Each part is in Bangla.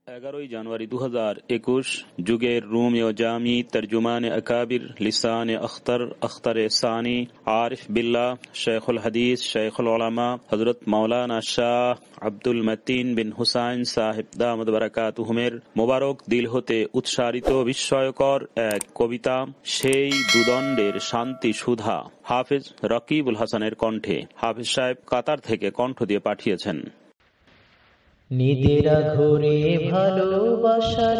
11 জানুয়ারি 2021 যুগের রুমি ও জামি তর্জুমানে আকাবির লিসানে আখতার সানি আরিফ বিল্লাহ শেখুল হাদিস শেখুল উলামা হযরত মাওলানা শাহ আব্দুল মতিন বিন হুসাইন সাহেব দামাত বারাকাতুহুমের মোবারক দিল হতে উৎসারিত বিস্ময়কর এক কবিতা সেই দুদণ্ডের শান্তি সুধা হাফেজ রকিবুল হাসানের কণ্ঠে। হাফেজ সাহেব কাতার থেকে কণ্ঠ দিয়ে পাঠিয়েছেন। নিদেরা ঘুরে ভালোবাসার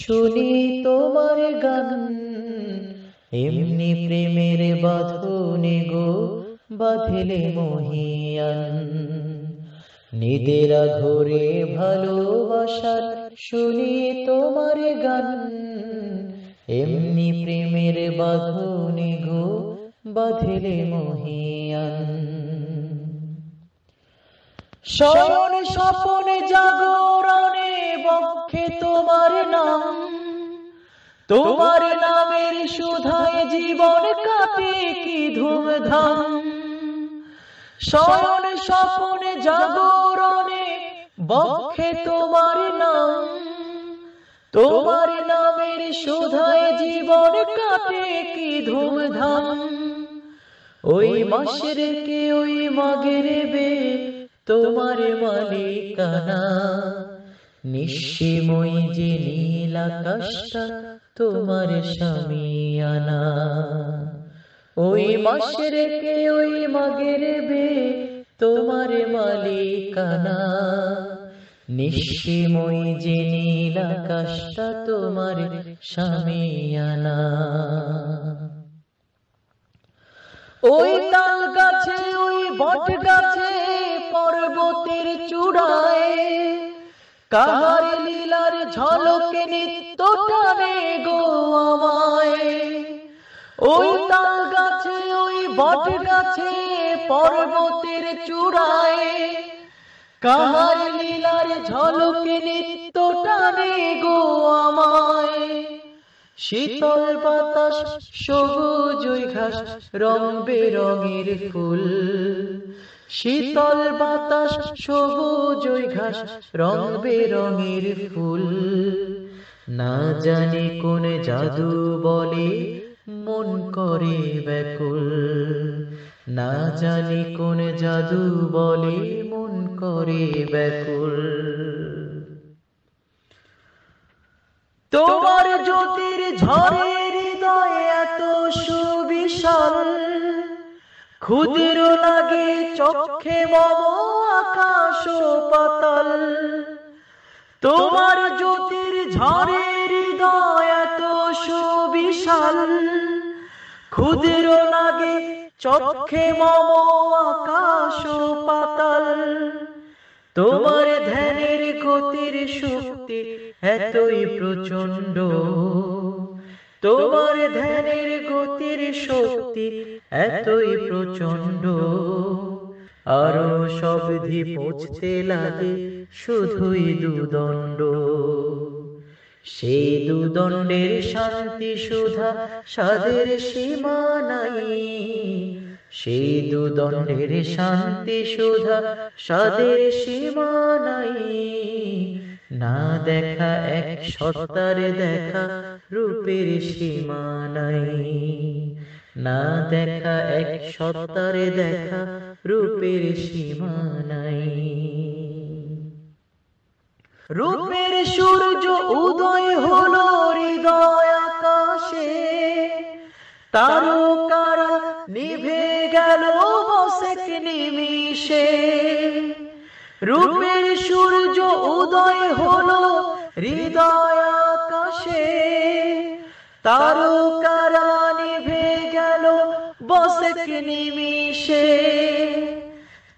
শুনি তোমার গান, এমনি প্রেমের বাঁধনে গো বাঁধলে মহিয়ান। নিদেরা ঘুরে ভালোবাসার শুনি তোমার গান, এমনি প্রেমের বাঁধনে গো বাঁধলে মহিয়ান। শয়ন স্বপনে জাগরণে বক্ষে তোমার নাম, তোমার নামের সুধায় জীবন কাটে কি ধুমধাম। শয়ন স্বপনে জাগরণে বক্ষে তোমার নাম, তোমার নামের সুধায় জীবন কাটে কি ধুমধাম। ওই মাশরিকে ওই মাগরিবে তোমার মালিকানা, নিশ্চিময় যে নীল আকাশটা তোমার শামিয়ানা। ওই মাশরিকে ওই মাগরিবে তোমার মালিকানা, নিশ্চিময় যে নীল আকাশটা তোমার শামিয়ানা। ওই তাল গাছে ওই বট গাছে পর্বতের চূড়ায়, কাহার লীলার ঝলকে নিত্য টানে গো আমায়। ওই তাল গাছে ওই বট গাছে পর্বতের চূড়ায়, কাহার লীলার ঝলকে নিত্য টানে গো আমায়। শীতল বাতাস সবুজ ঘাস রং বেরঙের ফুল, শীতল বাতাস সবুজ ঘাস রং বেরঙের ফুল। না জানি কোন জাদু বলে মন করে ব্যাকুল, না জানি কোন জাদু বলে মন করে ব্যাকুল। তোমার জ্যোতির ঝড়ে হৃদয় এত সুবিশাল, ক্ষুদ্র লাগে চক্ষে মম আকাশ পাতাল। তোমার জ্যোতির ঝড়ে হৃদয় এত সুবিশাল, ক্ষুদ্র লাগে চক্ষে মম আকাশ পাতাল। তোমার ধ্যানের গতির শক্তি এতই প্রচন্ড, তোমার ধ্যানের গতির শক্তি এতই প্রচন্ড। আরো সবধি পৌঁছতে লাগে শুধুই দুদণ্ড, সেই দুদণ্ডের শান্তি সুধা সাদের সীমা নাই। সেই দুদণ্ডের শান্তি সুধা সাদের সীমা নাই। না দেখা এক সত্তার দেখা রূপের সীমা নাই। না দেখা এক সত্তার দেখা রূপের সীমা নাই। রূপের সূর্য উদয় হলো হৃদয় আকাশে, তারকারা নিভে গেল বসেক নিমিষে। রূপের সূর্য উদয় হলো হৃদয় আকাশে, তারকারা নিভে গেল বসেক নিমিষে।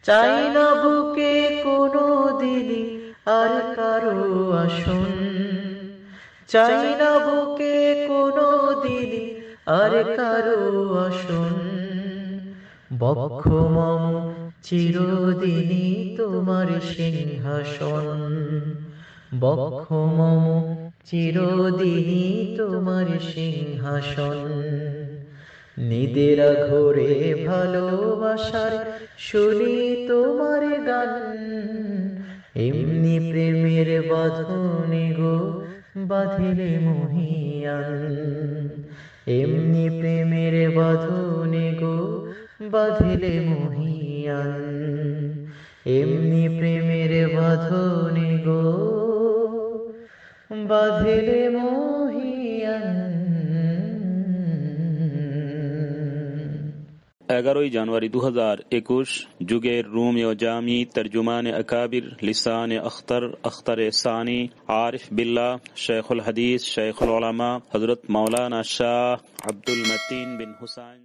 চাই না বুকে কোনো দিনই আর কারো আসন, চাই না বুকে কোনো দিনই আর কারো আসন। বক্ষ মম চিরদিনই তোমার সিংহাসন, বক্ষ মম চিরদিনই তোমার সিংহাসন। নিদেরা ঘোরে ভালোবাসার শুনি তোমার গান, এমনি প্রেমের বাঁধনে গো বাঁধিলে মহিয়ান, এমনি প্রেমের বাঁধনে গো বাঁধিলে মহিয়ান, এমনি প্রেমের বাঁধনে গো বাঁধিলে মহিয়ান। 11 জানুয়ারি 2021 যুগের রুমি ও জামি তর্জুমান আকাবির লিসান আখতার আখতারে সানি আরিফ বিল্লাহ শেখুল হাদিস শেখুল উলামা হযরত মাওলানা শাহ আব্দুল মতিন বিন হুসাইন